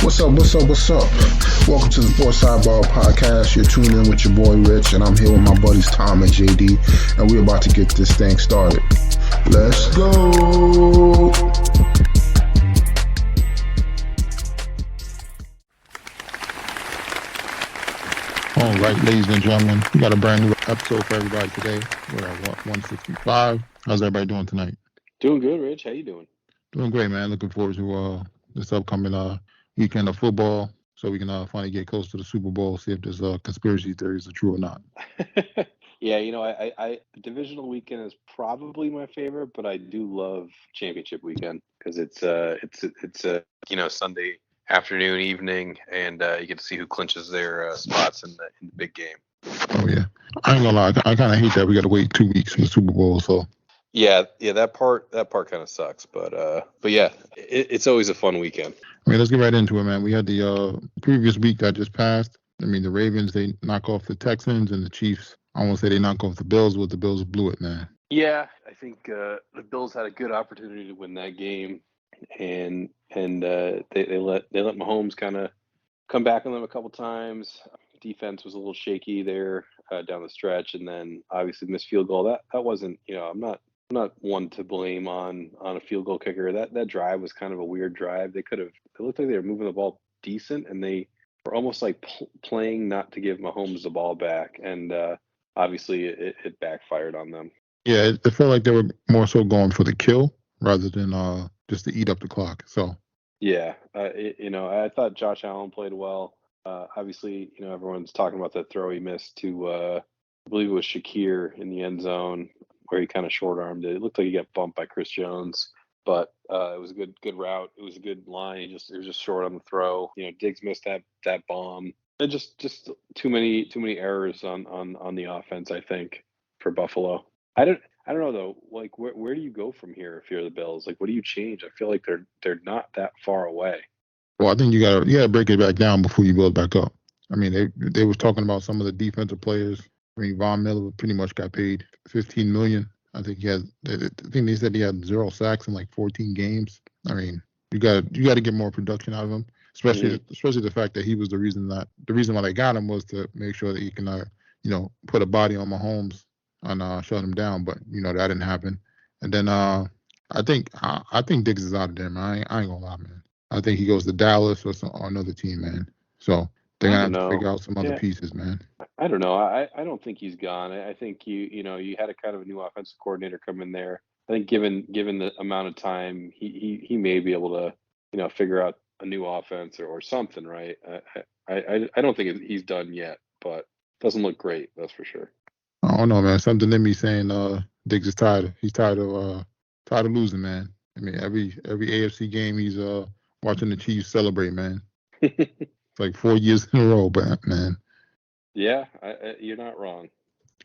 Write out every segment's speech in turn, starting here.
What's up? What's up? What's up? Welcome to the Sports Sidebar Podcast. You're tuned in with your boy Rich, and I'm here with my buddies Tom and JD, and we're about to get this thing started. Let's go. All right, ladies and gentlemen, we got a brand new episode for everybody today. We're at 165. How's everybody doing tonight? Doing good, Rich. How you doing? Doing great, man. Looking forward to this upcoming weekend of football, so we can finally get close to the Super Bowl, see if this conspiracy theories are true or not. Yeah, I divisional weekend is probably my favorite, but I do love championship weekend because it's Sunday afternoon, evening, and you get to see who clinches their spots in the big game. Oh yeah, I ain't gonna lie, I kind of hate that we got to wait 2 weeks for the Super Bowl. So yeah, that part kind of sucks, but yeah, it's always a fun weekend. I mean, let's get right into it, man. We had the previous week that just passed. I mean, the Ravens, they knock off the Texans, and the Chiefs, I won't say they knock off the Bills, but the Bills blew it, man. Yeah, I think the Bills had a good opportunity to win that game, and they let Mahomes kind of come back on them a couple times. Defense was a little shaky there down the stretch, and then obviously missed field goal. That wasn't, I'm not one to blame on a field goal kicker. That drive was kind of a weird drive. It looked like they were moving the ball decent, and they were almost like playing not to give Mahomes the ball back, and obviously it backfired on them. Yeah, it felt like they were more so going for the kill rather than just to eat up the clock. So yeah, I thought Josh Allen played well. Obviously, everyone's talking about the throw he missed to I believe it was Shakir in the end zone, where he kind of short-armed it. It looked like he got bumped by Chris Jones, but it was a good route. It was a good line. It was just short on the throw. Diggs missed that bomb. And just too many errors on the offense, I think, for Buffalo. I don't know though. Like, where do you go from here if you're the Bills? Like, what do you change? I feel like they're not that far away. well, I think you gotta break it back down before you build back up. I mean, they was talking about some of the defensive players. I mean, Von Miller pretty much got paid $15 million. I think they said he had 0 sacks in like 14 games. I mean, you got to get more production out of him, especially the fact that he was the reason why they got him was to make sure that he can put a body on Mahomes and shut him down. But that didn't happen. And then I think Diggs is out of there, man. I ain't gonna lie, man. I think he goes to Dallas or another team, man. So they're gonna have to figure out some other pieces, man. I don't know. I don't think he's gone. I think you had a kind of a new offensive coordinator come in there. I think given the amount of time, he may be able to figure out a new offense or something, right? I don't think he's done yet, but doesn't look great, that's for sure. I don't know, man. Something in me saying Diggs is tired. He's tired of losing, man. I mean, every AFC game he's watching the Chiefs celebrate, man. It's like 4 years in a row, but man. Yeah, you're not wrong.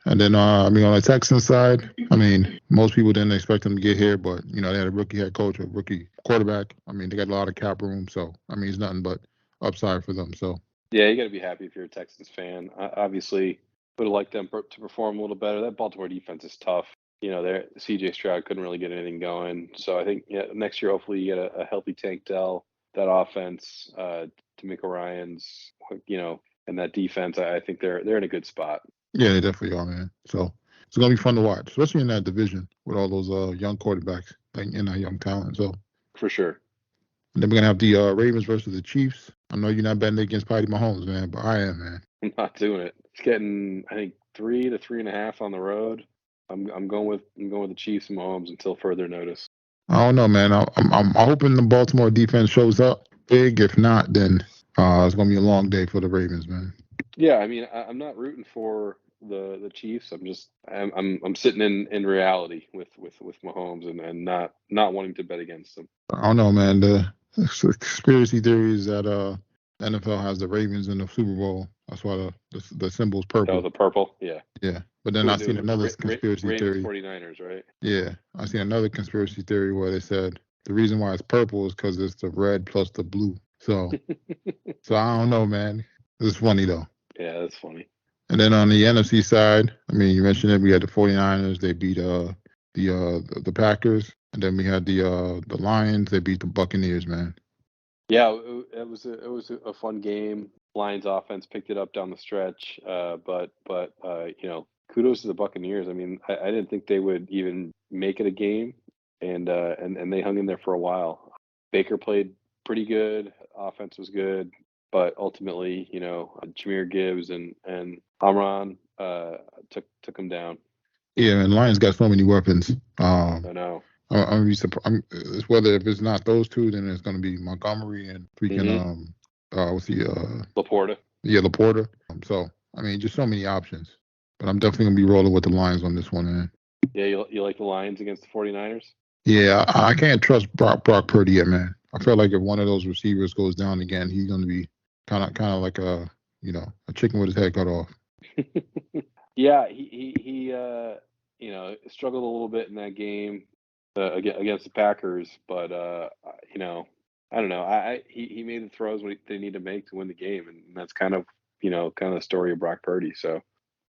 And then on the Texans side, I mean, most people didn't expect them to get here, but they had a rookie head coach, a rookie quarterback. I mean, they got a lot of cap room, so I mean, it's nothing but upside for them. So yeah, you got to be happy if you're a Texans fan. Obviously, would have liked them to perform a little better. That Baltimore defense is tough. CJ Stroud couldn't really get anything going. So I think next year, hopefully, you get a healthy Tank Dell. That offense, D'Amico Ryans, and that defense, I think they're in a good spot. Yeah, they definitely are, man. So it's gonna be fun to watch, especially in that division with all those young quarterbacks and that young talent. So for sure. And then we're gonna have the Ravens versus the Chiefs. I know you're not betting against Patty Mahomes, man, but I am, man. I'm not doing it. It's getting, I think, 3 to 3.5 on the road. I'm going with the Chiefs and Mahomes until further notice. I don't know, man. I'm hoping the Baltimore defense shows up big. If not, then it's gonna be a long day for the Ravens, man. Yeah, I mean, I'm not rooting for the Chiefs. I'm sitting in reality with Mahomes and not wanting to bet against them. I don't know, man. The conspiracy theory is that NFL has the Ravens in the Super Bowl. That's why the symbol's purple. Oh, the purple, yeah. Yeah, but then I seen another conspiracy theory. 49ers, right? Yeah, I seen another conspiracy theory where they said the reason why it's purple is because it's the red plus the blue. So, I don't know, man. It's funny though. Yeah, that's funny. And then on the NFC side, I mean, you mentioned it. We had the 49ers. They beat the Packers, and then we had the Lions. They beat the Buccaneers, man. Yeah, it was a fun game. Lions offense picked it up down the stretch, but kudos to the Buccaneers. I mean, I didn't think they would even make it a game, and they hung in there for a while. Baker played pretty good. Offense was good, but ultimately, Jameer Gibbs and Amron took him down. Yeah, and Lions got so many weapons. I know. I'm be surprised. It's whether if it's not those two, then it's going to be Montgomery and freaking what's he Laporta. Yeah, Laporta. So I mean, just so many options. But I'm definitely gonna be rolling with the Lions on this one, man. Yeah, you like the Lions against the 49ers? Yeah, I can't trust Brock Purdy yet, man. I feel like if one of those receivers goes down again, he's gonna be kind of like a chicken with his head cut off. Yeah, he struggled a little bit in that game against the Packers, but I don't know. He made the throws they need to make to win the game, and that's kind of the story of Brock Purdy. So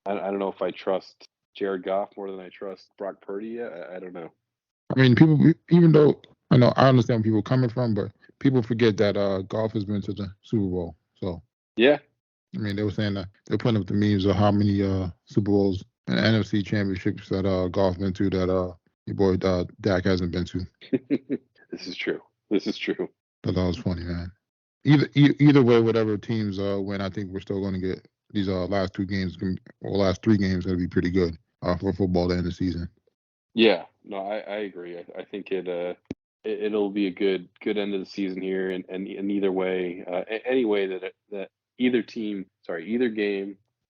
I don't know if I trust Jared Goff more than I trust Brock Purdy yet. I don't know. I mean, people, even though I understand where people are coming from, but people forget that Goff has been to the Super Bowl. So Yeah. I mean, they were saying that they're putting up the memes of how many Super Bowls and NFC championships that Goff been to that your boy Dak hasn't been to. This is true. This is true. But that was funny, man. Either way, whatever teams win, I think we're still going to get these last 2 games or last 3 games going to be pretty good for football to end the season. Yeah, no, I agree. I think it'll be a good end of the season here, and either way, any way that either game,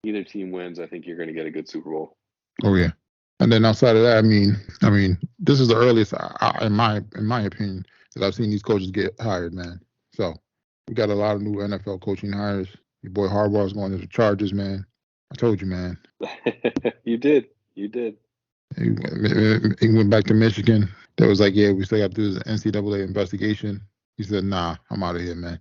either team wins, I think you're going to get a good Super Bowl. Oh yeah, and then outside of that, I mean, this is the earliest, in my opinion, that I've seen these coaches get hired, man. So we got a lot of new NFL coaching hires. Your boy Harbaugh's going to the Chargers, man. I told you, man. You did. He went back to Michigan. They was like, yeah, we still got to do this NCAA investigation. He said, nah, I'm out of here, man.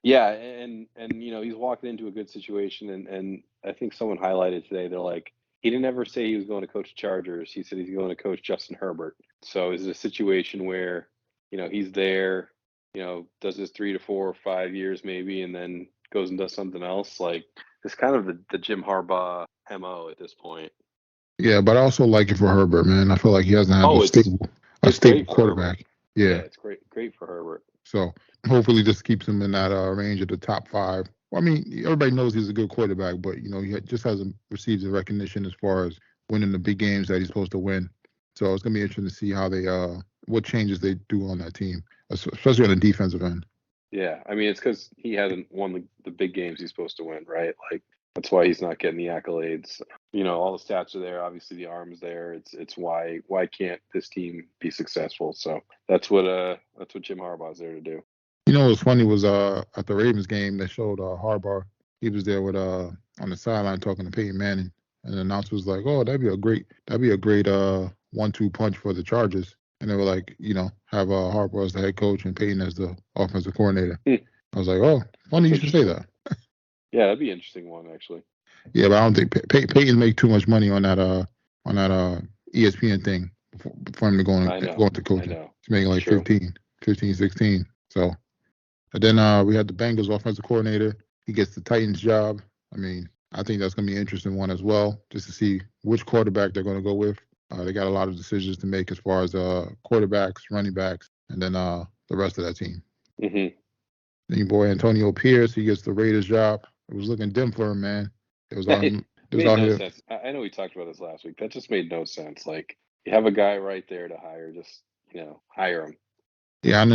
Yeah, and he's walking into a good situation, and I think someone highlighted today. They're like, he didn't ever say he was going to coach the Chargers. He said he's going to coach Justin Herbert. So is it a situation where he's there, does his 3 to 4 or 5 years maybe, and then goes and does something else? Like, it's kind of the Jim Harbaugh MO at this point. Yeah, but I also like it for Herbert, man. I feel like he hasn't had a stable quarterback. Yeah, it's great for Herbert. So hopefully this keeps him in that range of the top 5. Well, I mean, everybody knows he's a good quarterback, but he just hasn't received the recognition as far as winning the big games that he's supposed to win. So it's gonna be interesting to see how they what changes they do on that team, especially on the defensive end. Yeah, I mean, it's because he hasn't won the big games he's supposed to win, right? Like, that's why he's not getting the accolades. All the stats are there. Obviously, the arm's there. It's why can't this team be successful? So that's what Jim Harbaugh's there to do. What's funny was at the Ravens game they showed Harbaugh. He was there with on the sideline talking to Peyton Manning, and the announcer was like, "Oh, that'd be a great 1-2 punch for the Chargers." And they were like, have Harbaugh as the head coach and Peyton as the offensive coordinator. I was like, oh, funny you should say that. Yeah, that'd be an interesting one, actually. Yeah, but I don't think Peyton make too much money on that ESPN thing for him to go into coaching. He's making like 15, 16. So, and then we had the Bengals offensive coordinator. He gets the Titans job. I mean, I think that's going to be an interesting one as well, just to see which quarterback they're going to go with. They got a lot of decisions to make as far as quarterbacks, running backs, and then the rest of that team. Mm-hmm. Then your boy Antonio Pierce, he gets the Raiders job. It was looking dim for him, man. It was made no sense. I know we talked about this last week. That just made no sense. Like, you have a guy right there to hire. Just hire him. Yeah, I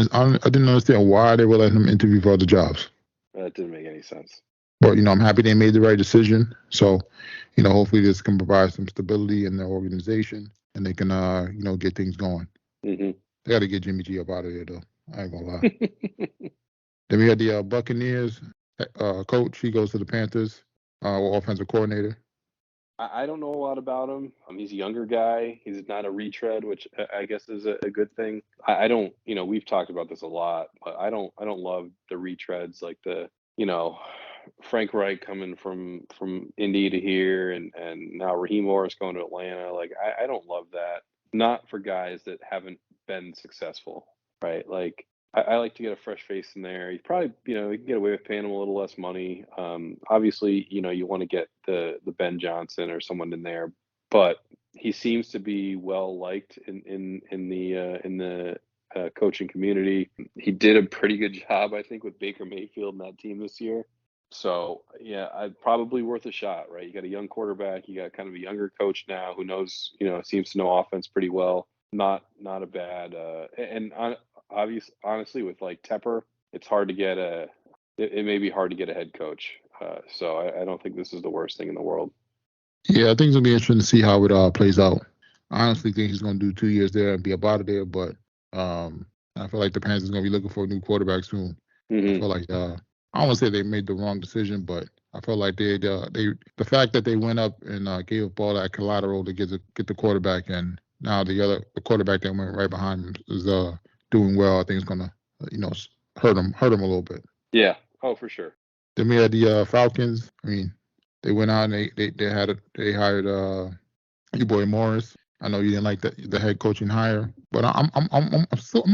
didn't understand why they were letting him interview for other jobs. That didn't make any sense. But I'm happy they made the right decision. So, hopefully this can provide some stability in their organization, and they can get things going. Mm-hmm. They got to get Jimmy G up out of here, though. I ain't gonna lie. Then we had the Buccaneers coach. He goes to the Panthers, offensive coordinator. I don't know a lot about him. He's a younger guy. He's not a retread, which I guess is a good thing. I don't, we've talked about this a lot, but I don't love the retreads, like the, Frank Reich coming from Indy to here, and now Raheem Morris going to Atlanta. Like, I don't love that. Not for guys that haven't been successful, right? Like, I like to get a fresh face in there. You probably, you can get away with paying him a little less money. Obviously, you want to get the Ben Johnson or someone in there, but he seems to be well liked in the coaching community. He did a pretty good job, I think, with Baker Mayfield and that team this year. So yeah, probably worth a shot, right? You got a young quarterback, you got kind of a younger coach now who knows, seems to know offense pretty well. Not a bad honestly, with like Tepper, it's hard to get it may be hard to get a head coach. So I don't think this is the worst thing in the world. Yeah, I think it's gonna be interesting to see how it plays out. I honestly think he's gonna do 2 years there and be up out of there, but I feel like the Panthers are gonna be looking for a new quarterback soon. I feel like I don't want to say they made the wrong decision, but I felt like the fact that they went up and gave up all that collateral to get the quarterback, and now the quarterback that went right behind him is doing well. I think it's gonna hurt him a little bit. Yeah. Oh, for sure. Then we had the Falcons. I mean, they went out and they hired your boy Morris. I know you didn't like the head coaching hire, but I'm on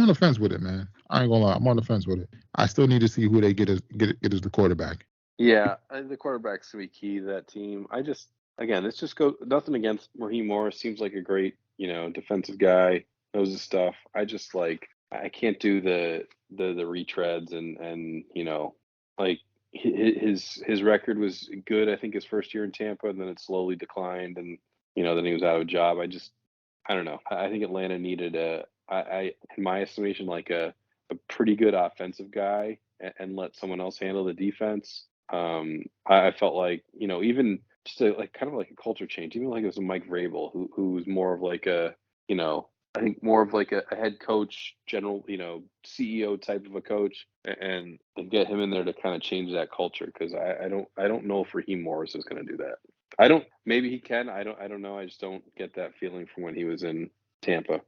the fence with it, man. I ain't gonna lie, I'm on the fence with it. I still need to see who they get as the quarterback. Yeah, the quarterback's gonna be key to that team. Let's just go. Nothing against Raheem Morris. Seems like a great, defensive guy. Knows his stuff. I can't do the retreads and like his record was good. I think his first year in Tampa, and then it slowly declined, and then he was out of a job. I don't know. I think Atlanta needed in my estimation, like a pretty good offensive guy and let someone else handle the defense. I felt like, even just kind of like a culture change, even like it was a Mike Vrabel who was more of like I think more of like a head coach, general, CEO type of a coach, and get him in there to kind of change that culture. Cause I don't know if Raheem Morris is going to do that. Maybe he can. I don't know. I just don't get that feeling from when he was in Tampa.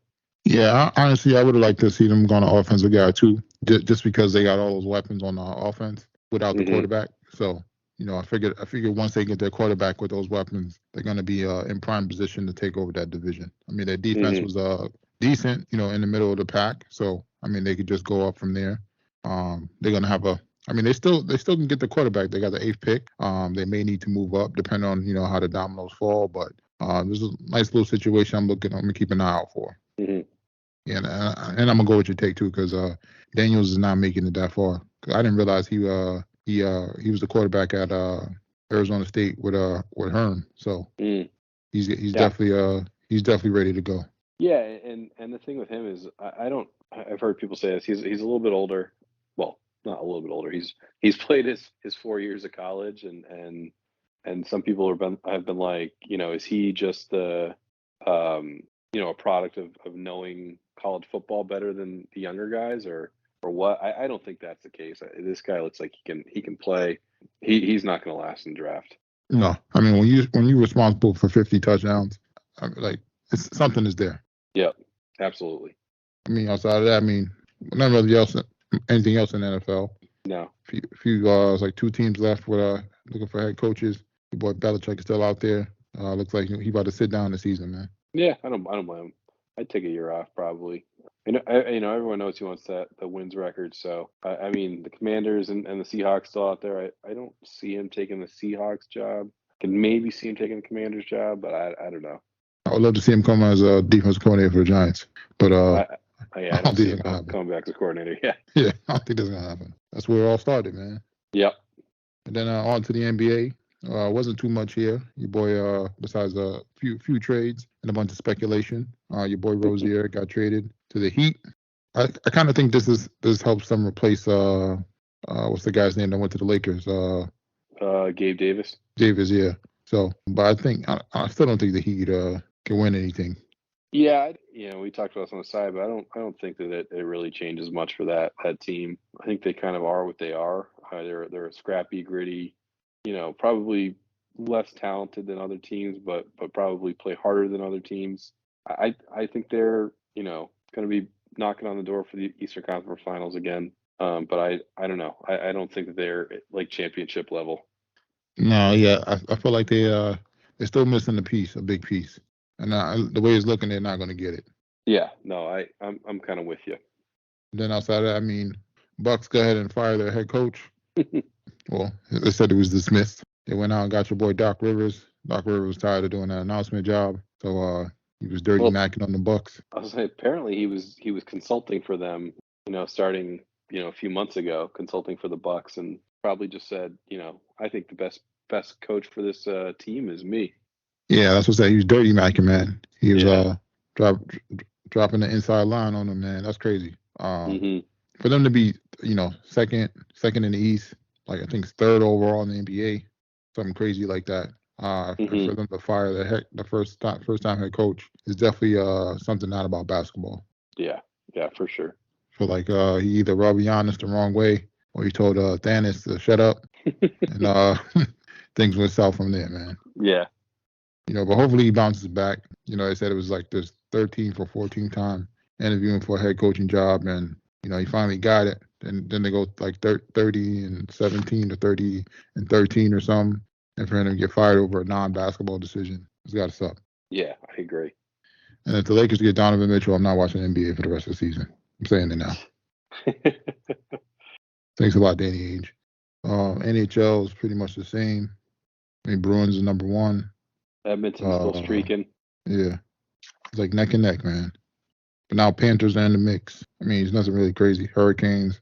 Yeah, honestly, I would have liked to see them go on an offensive guy too, just because they got all those weapons on the offense without the quarterback. So, I figured once they get their quarterback with those weapons, they're going to be in prime position to take over that division. I mean, their defense was decent, in the middle of the pack. So, I mean, they could just go up from there. They're going to have they still can get the quarterback. They got the 8th pick. They may need to move up depending on, how the dominoes fall. But this is a nice little situation I'm going to keep an eye out for. Yeah, and I'm going to go with your take too, because Daniels is not making it that far. I didn't realize he was the quarterback at Arizona State with Herm. So he's definitely ready to go. Yeah, and the thing with him is I've heard people say this. He's a little bit older. Well, not a little bit older. He's played his 4 years of college, and some people have been like, is he just a product of knowing college football better than the younger guys, or what? I don't think that's the case. This guy looks like he can play. He's not going to last in draft. No, I mean, when you're responsible for 50 touchdowns, something is there. Yep, absolutely. I mean, outside of that, none really anything else in the NFL. No. It's like 2 teams left with looking for head coaches. Your boy Belichick is still out there. Looks like he about to sit down the season, man. Yeah, I don't blame him. I'd take a year off probably. Everyone knows he wants the wins record. So I mean, the Commanders and the Seahawks still out there. I don't see him taking the Seahawks job. Can maybe see him taking the Commanders job, but I don't know. I would love to see him come as a defensive coordinator for the Giants, but I don't see him coming back as a coordinator. Yeah. Yeah, I don't think that's gonna happen. That's where it all started, man. Yep. And then on to the NBA. Wasn't too much here. Your boy, besides a few trades and a bunch of speculation, your boy Rozier got traded to the Heat. I kind of think this helps them replace what's the guy's name that went to the Lakers? Gabe Davis. Davis, yeah. So, but I still don't think the Heat can win anything. Yeah, we talked about this on the side, but I don't think that it really changes much for that team. I think they kind of are what they are. They're a scrappy, gritty, probably less talented than other teams, but probably play harder than other teams. I think they're going to be knocking on the door for the Eastern Conference Finals again. But I don't know. I don't think that they're like championship level. No, yeah, I feel like they're still missing a big piece. And the way it's looking, they're not going to get it. Yeah, no, I'm kind of with you. Then outside of that, I mean, Bucks go ahead and fire their head coach. Well, they said it was dismissed. They went out and got your boy Doc Rivers. Doc Rivers was tired of doing that announcement job, so he was dirty Well, macking on the Bucks. I was saying, apparently he was consulting for them, starting a few months ago, consulting for the Bucks, and probably just said, I think the best coach for this team is me. Yeah, that's what I said. He was dirty macking, man. He was Yeah. dropping the inside line on them, man. That's crazy. Mhm. For them to be, second in the East, like I think third overall in the NBA, something crazy like that. For them to fire the first time head coach is definitely something not about basketball. Yeah, for sure. So like he either rubbed Giannis the wrong way or he told Thanos to shut up, and things went south from there, man. Yeah. But hopefully he bounces back. They said it was like this 13th or 14th time interviewing for a head coaching job, and he finally got it. And then they go like 30 and 17 or 30 and 13 or something, and for him to get fired over a non-basketball decision, it's got to suck. Yeah, I agree. And if the Lakers get Donovan Mitchell, I'm not watching NBA for the rest of the season. I'm saying it now. Thanks a lot, Danny Ainge. NHL is pretty much the same. I mean, Bruins is number one. Edmonton's still streaking. Yeah. It's like neck and neck, man. But now Panthers are in the mix. I mean, it's nothing really crazy. Hurricanes,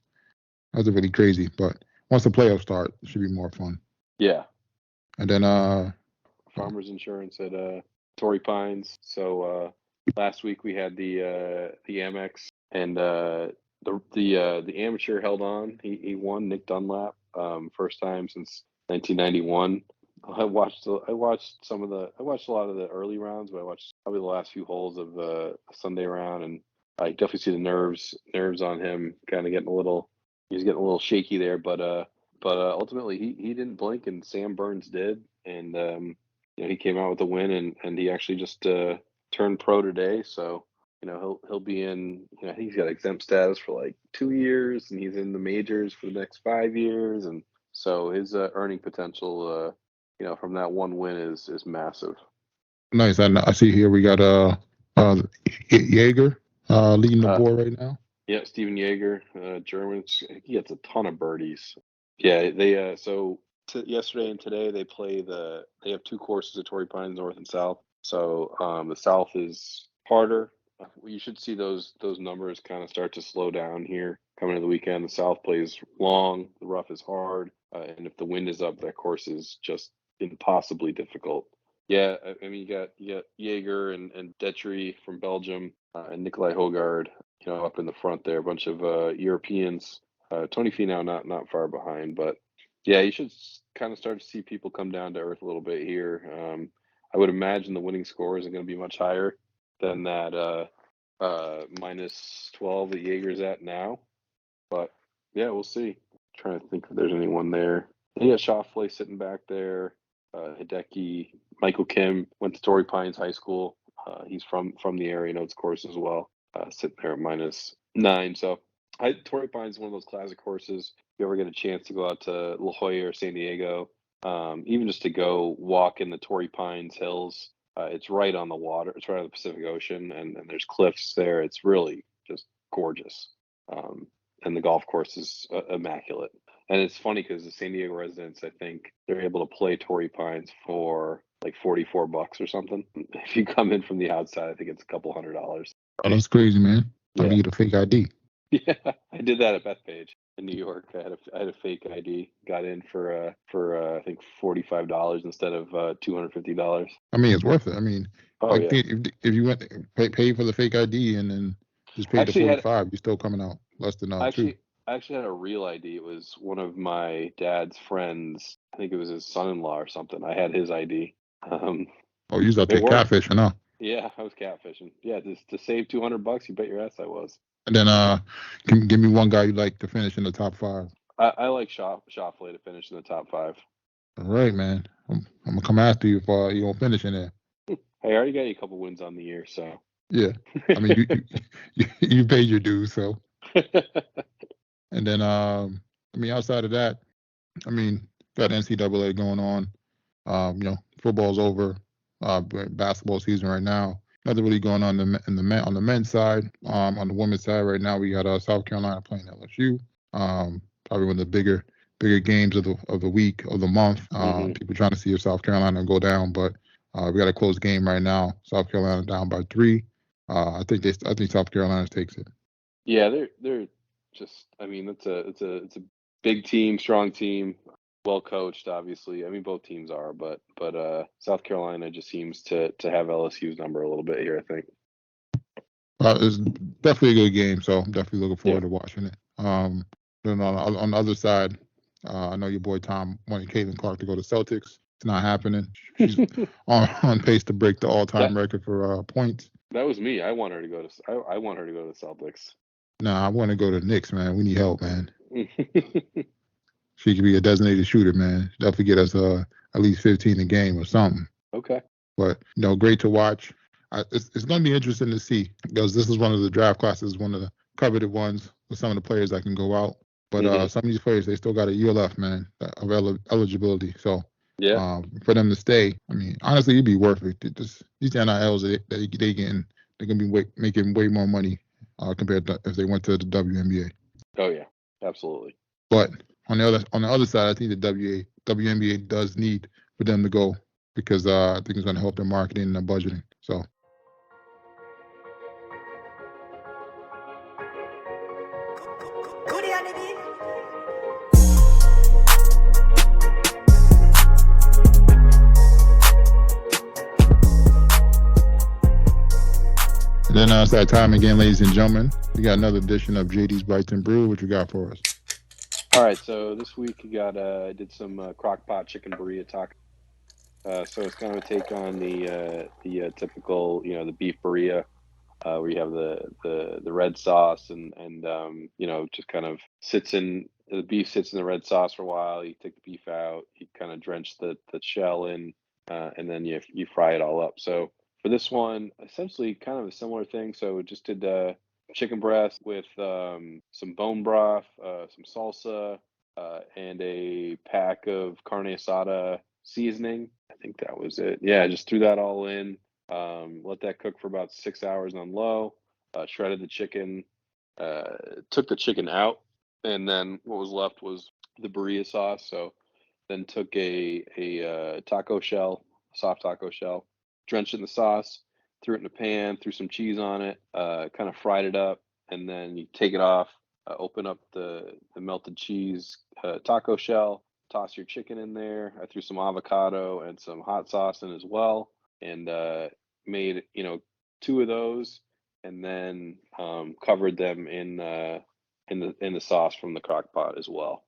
nothing really crazy. But once the playoffs start, it should be more fun. Yeah. And then Farmers Insurance at Torrey Pines. So last week we had the Amex, and the amateur held on. He won. Nick Dunlap, first time since 1991. I watched a lot of the early rounds, but I watched probably the last few holes of the Sunday round, and I definitely see the nerves on him kind of getting he's getting a little shaky there, but ultimately he didn't blink, and Sam Burns did, and he came out with a win, and he actually just turned pro today, so he'll be in, I think he's got exempt status for like 2 years, and he's in the majors for the next 5 years, and so his earning potential from that one win is massive. Nice. I see here we got Jaeger leading the board right now. Yeah, Steven Jaeger, German. He gets a ton of birdies. Yeah, they yesterday and today they have 2 courses at Torrey Pines, North and South. So the South is harder. You should see those numbers kind of start to slow down here coming to the weekend. The South plays long, the rough is hard, and if the wind is up, that course is just impossibly difficult. Yeah, I mean you got Jaeger and Detry from Belgium, and Nikolai Hogard, up in the front there, a bunch of Europeans. Tony Finau not far behind, but yeah, you should kind of start to see people come down to earth a little bit here. I would imagine the winning scores are going to be much higher than that minus 12 that Jaeger's at now, but yeah, we'll see. Trying to think if there's anyone there. Yeah, Schauffele sitting back there. Hideki, Michael Kim went to Torrey Pines High School. He's from the area, knows course as well. Sitting there at -9. So Torrey Pines is one of those classic courses. If you ever get a chance to go out to La Jolla or San Diego, even just to go walk in the Torrey Pines hills, it's right on the water. It's right on the Pacific Ocean, and there's cliffs there. It's really just gorgeous. And the golf course is immaculate. And it's funny because the San Diego residents, I think they're able to play Torrey Pines for like $44 or something. If you come in from the outside, I think it's a couple $100. Oh, that's crazy, man. I need a fake ID. Yeah, I did that at Bethpage in New York. I had a fake ID. Got in for I think $45 instead of $250. I mean, it's worth it. I mean, yeah. if you went pay for the fake ID and then just pay the $45, you're still coming out less than $2. I actually had a real ID. It was one of my dad's friends. I think it was his son-in-law or something. I had his ID. You was out there catfishing, huh? Yeah, I was catfishing. Yeah, to save $200, you bet your ass I was. And then give me one guy you like to finish in the top 5. I like Schauffele to finish in the top 5. All right, man. I'm gonna come after you if you don't finish in there. Hey, I already got you a couple wins on the year, so. Yeah, I mean you paid your dues, so. And then I mean outside of that, I mean got NCAA going on. Football's over. Basketball season right now. nothing really going on on the men's side. On the women's side right now, we got South Carolina playing LSU. Probably one of the bigger games of the week, of the month. People trying to see if South Carolina go down, but we got a close game right now. South Carolina down by 3. I think South Carolina takes it. Yeah, they're just. I mean, it's a big team, strong team, well coached. Obviously, I mean both teams are, but South Carolina just seems to have LSU's number a little bit here, I think. It's definitely a good game, so I'm definitely looking forward to watching it. Then on the other side, I know your boy Tom wanted Caitlin Clark to go to Celtics. It's not happening. She's on pace to break the all-time record for points. That was me. I want her to go to. I want her to go to the Celtics. Nah, I want to go to the Knicks, man. We need help, man. She could be a designated shooter, man. Definitely get us at least 15 a game or something. Okay. But great to watch. It's going to be interesting to see, because this is one of the draft classes, one of the coveted ones with some of the players that can go out. But some of these players, they still got a year left, man, of eligibility. So for them to stay, I mean, honestly, it'd be worth it. These NILs, they're going to be making way more money compared to if they went to the WNBA. Oh yeah, absolutely. But on the other side, I think the WNBA does need for them to go, because I think it's going to help their marketing and their budgeting. So. Then it's that time again, ladies and gentlemen. We got another edition of JD's Bites and Brew. What you got for us? All right, so this week we got I did some crock pot chicken burrito taco. So it's kind of a take on the typical, the beef burrito, where you have the red sauce and just kind of the beef sits in the red sauce for a while. You take the beef out, you kind of drench the shell in, and then you fry it all up. So for this one, essentially kind of a similar thing. So just did chicken breast with some bone broth, some salsa, and a pack of carne asada seasoning. I think that was it. Yeah, just threw that all in. Let that cook for about 6 hours on low. Shredded the chicken. Took the chicken out, and then what was left was the burrito sauce. So then took a taco shell, soft taco shell, drenched it in the sauce, threw it in a pan, threw some cheese on it, kind of fried it up, and then you take it off, open up the melted cheese taco shell, toss your chicken in there. I threw some avocado and some hot sauce in as well, and made 2 of those, and then covered them in the sauce from the crock pot as well.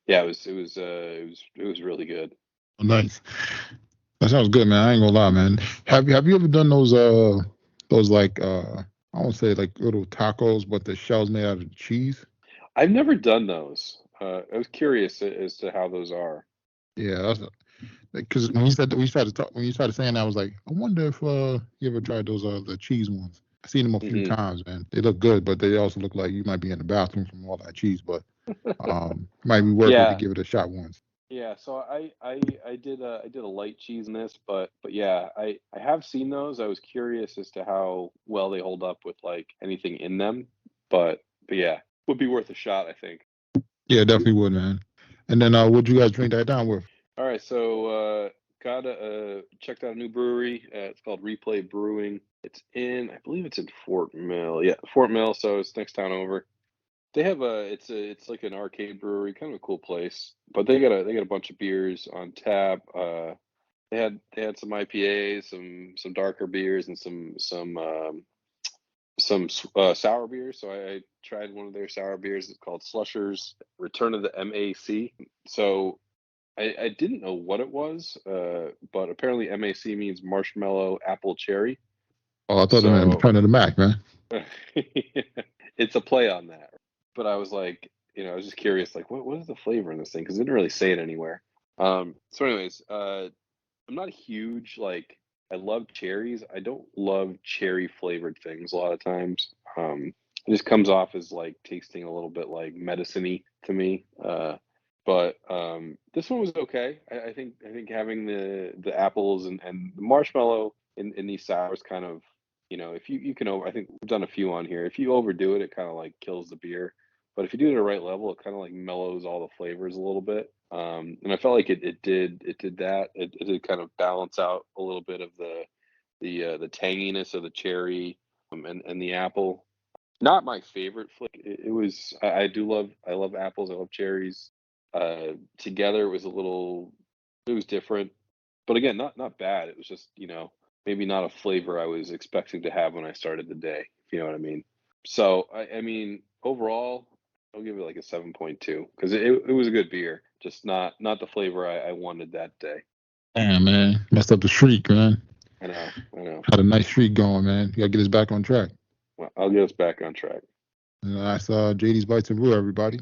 Yeah, it was really good. Nice. That sounds good, man. I ain't gonna lie, man. Have you ever done those like I won't say like little tacos, but the shells made out of cheese? I've never done those. I was curious as to how those are. Yeah, that's because when you started saying that, I was like, I wonder if you ever tried those the cheese ones. I've seen them a few times, man. They look good, but they also look like you might be in the bathroom from all that cheese. But might be worth it to give it a shot once. Yeah, so I did a light cheese in this, but yeah, I have seen those. I was curious as to how well they hold up with like anything in them, but yeah, would be worth a shot, I think. Yeah, definitely would, man. And then what'd you guys drink that down with? All right, so checked out a new brewery. It's called Replay Brewing. I believe it's in Fort Mill. Yeah, Fort Mill. So it's next town over. They have it's like an arcade brewery, kind of a cool place. But they got a bunch of beers on tap. They had some IPAs, some darker beers, and some sour beers. So I tried one of their sour beers. It's called Slusher's Return of the MAC. So I didn't know what it was, but apparently MAC means marshmallow apple cherry. Oh, I thought it meant Return of the Mac, man. It's a play on that. But I was like, I was just curious, like, what is the flavor in this thing? Because it didn't really say it anywhere. So anyways, I'm not a huge, like, I love cherries. I don't love cherry flavored things a lot of times. It just comes off as like tasting a little bit like medicine-y to me. But this one was okay. I think having the apples and the marshmallow in these sours kind of if you can I think we've done a few on here. If you overdo it, it kind of like kills the beer. But if you do it at the right level, it kind of like mellows all the flavors a little bit. And I felt like it did that. It did kind of balance out a little bit of the tanginess of the cherry and the apple. Not my favorite flick. It was I love apples. I love cherries. Together it was different, but again, not bad. It was just maybe not a flavor I was expecting to have when I started the day. If you know what I mean. So I mean overall, I'll give it like a 7.2 because it was a good beer, just not the flavor I wanted that day. Damn, man, messed up the streak, man. I know. Had a nice streak going, man. You gotta get us back on track. Well, I'll get us back on track. And that's JD's Bites and Brew, everybody.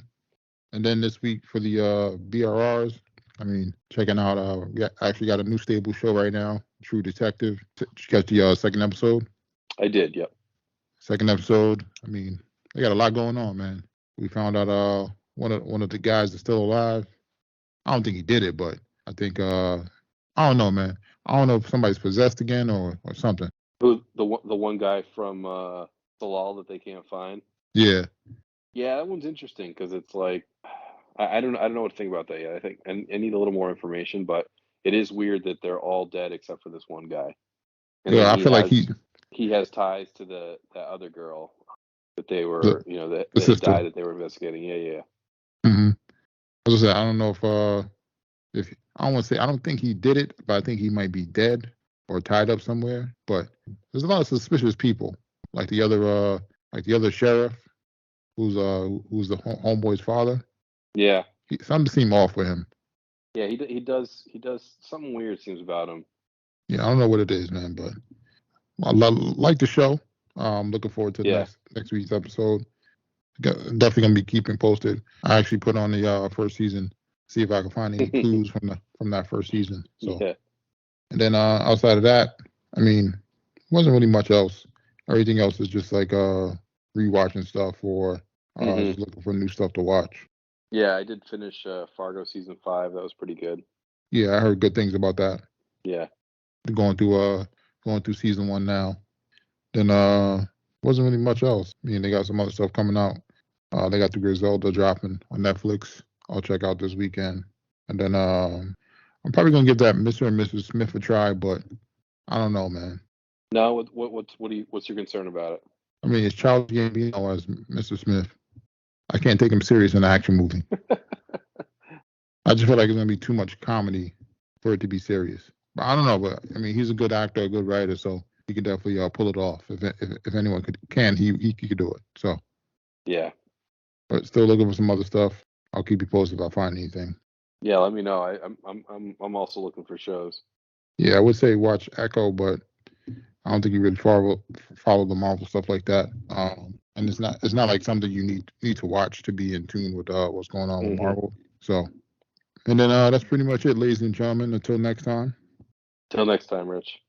And then this week for the BRRs, I mean, checking out. We actually got a new stable show right now, True Detective. Did you catch the second episode? I did. Yep. Second episode. I mean, they got a lot going on, man. We found out one of the guys is still alive. I don't think he did it, but I think I don't know, man. I don't know if somebody's possessed again or something. Who the one guy from Salal that they can't find? Yeah. Yeah, that one's interesting because it's like I don't know what to think about that yet. I think I need a little more information, but it is weird that they're all dead except for this one guy. And Yeah, then I feel like he has ties to that other girl that they were that the sister died that they were investigating. Yeah. Mm-hmm. As I said, I don't know if I don't want to say I don't think he did it, but I think he might be dead or tied up somewhere. But there's a lot of suspicious people, like the other sheriff, who's the homeboy's father. Yeah. Something seemed off with him. Yeah, he does something weird seems about him. Yeah, I don't know what it is, man, but I like the show. Looking forward to next week's episode. Definitely gonna be keeping posted. I actually put on the first season, see if I can find any clues from that first season. So, yeah. And then outside of that, I mean, wasn't really much else. Everything else is just like rewatching stuff or just looking for new stuff to watch. Yeah, I did finish Fargo season 5. That was pretty good. Yeah, I heard good things about that. Yeah. Going through season 1 now. Then wasn't really much else. I mean, they got some other stuff coming out. They got the Griselda dropping on Netflix. I'll check out this weekend. And then I'm probably gonna give that Mr. and Mrs. Smith a try, but I don't know, man. No, what's your concern about it? I mean, it's Charles Gambino as Mr. Smith. I can't take him serious in an action movie. I just feel like it's gonna be too much comedy for it to be serious. But I don't know. But I mean, he's a good actor, a good writer, so he could definitely pull it off. If anyone can, he could do it. So yeah. But still looking for some other stuff. I'll keep you posted if I find anything. Yeah, let me know. I'm also looking for shows. Yeah, I would say watch Echo, but I don't think you really follow the Marvel stuff like that. And it's not like something you need to watch to be in tune with what's going on with Marvel. So, and then that's pretty much it, ladies and gentlemen. Until next time. Till next time, Rich.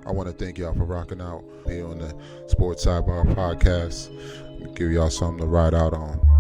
I want to thank y'all for rocking out here on the Sports Sidebar Podcast. Give y'all something to ride out on.